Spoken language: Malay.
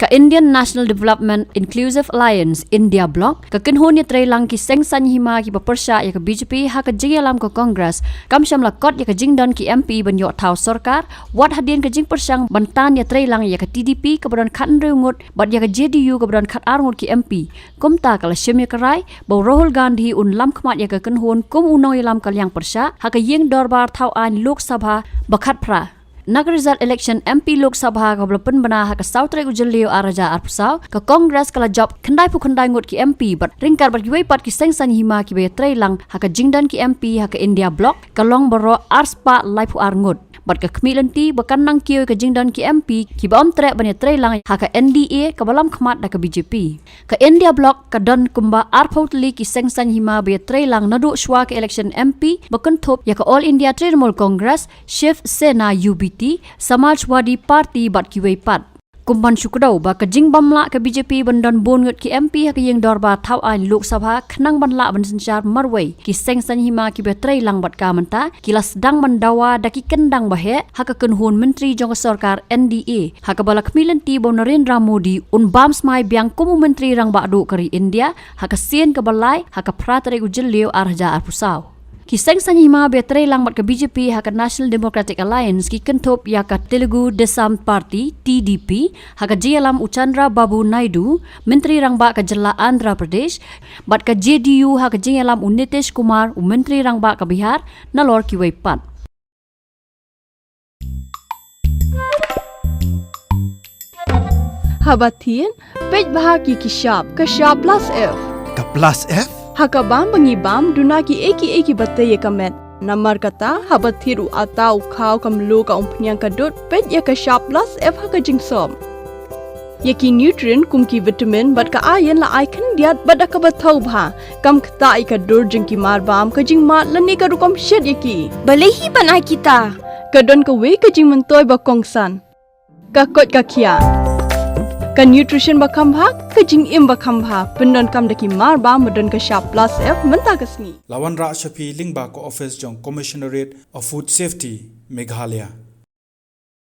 ka Indian National Development Inclusive Alliance India BlOC ka kinhon ya Ïing ki seng san hima ki Pyrshah ya ka BJP ha ka Nongïalam ka Congress kam syam la kot ya ka jingdon ki MP ban yo thau sarkar wat hadien ka jing Pyrshah bantan ya Ïing ya ka TDP ka badan khat reungut bat ya ka JDU ka badan khat arngut ki MP kum ta ka la syam ya ka rai bo Rahul Gandhi un lam khmat ya ka kinhon kum Nongïalam ka Liang Pyrshah ha ka Ïing Dorbar Thawaiñ Lok Sabha bakhat pra Nak result election MP Lok Sabha ka belapen bana ha ka sautre ujel leo araja arpsau ka Congress kala job khandai pu khandai ngot ki MP bat ringkar bat kiwei pat ki sengsan hima ki be Ïing ha ka jingdan ki MP ha ka India BlOC ka long baro arspa lai pu ar ngot bat ka khmilanti bakan nang kioi ka jingdan ki MP ki bom tre bani Ïing ha ka NDA ka balam khmat da ka BJP ka India BlOC ka don kumba arphautli ki sengsan hima be Ïing nadu shwa ka election MP bakan thop ya ka All India Trinamool Congress Shiv Sena UBT Samajwadi Party bat kiwei pat kumban syukdau ba ka jing bamla ka BJP bandon bon ngot ki MP ha ka Ïing Dorbar Thawaiñ Lok Sabha khnang banla ban sanchar marwei ki sengsan hima ki be Ïing bat ka manta ki las dang mandawa da ki kendang bahe ha ka kunhun menteri jong sarkar NDA ha ka balak milanti bo Narendra Modi un bam smai biang kumu menteri rang ba du kari India ha ka sien ka balai ha ka pratare ujil leo arja arpusau ki sengsan hima be Ïing bat ka BJP ha ka National Democratic Alliance ki kentop ya ka Telugu Desam Party TDP ha ka Nongïalam Uchandra Babu Naidu menteri rang ba ka Jilla Andhra Pradesh bat ka JDU ha ka Nongïalam Nitish Kumar menteri rang ba ka Bihar nalor ki wei pat Habatin pej bahagi ki shop plus F Ka plus F Hakabam bangibam duna ki eki batte ye kamet namar kata habathiru atau khau kamlu ka umpnyang kadut pet ya ka sharp plus F ha ka jingsom yeki nutrient kum ki vitamin bat ka iron la icon diat bat ka bathau bha kam khta I ka dur jing ki mar bam ka jing mat lani ka rukom shed yeki balehi banai kita ka don ka we ka jing mentoy ba kongsan ka kot ka khia ka nutrition ba khambha ka jing im ba khambha pendon kam daki mar ba modon ka sharp plus F menta kasni Lawan Ra Shapi Lingba ko office jong Commissionerate of Food Safety Meghalaya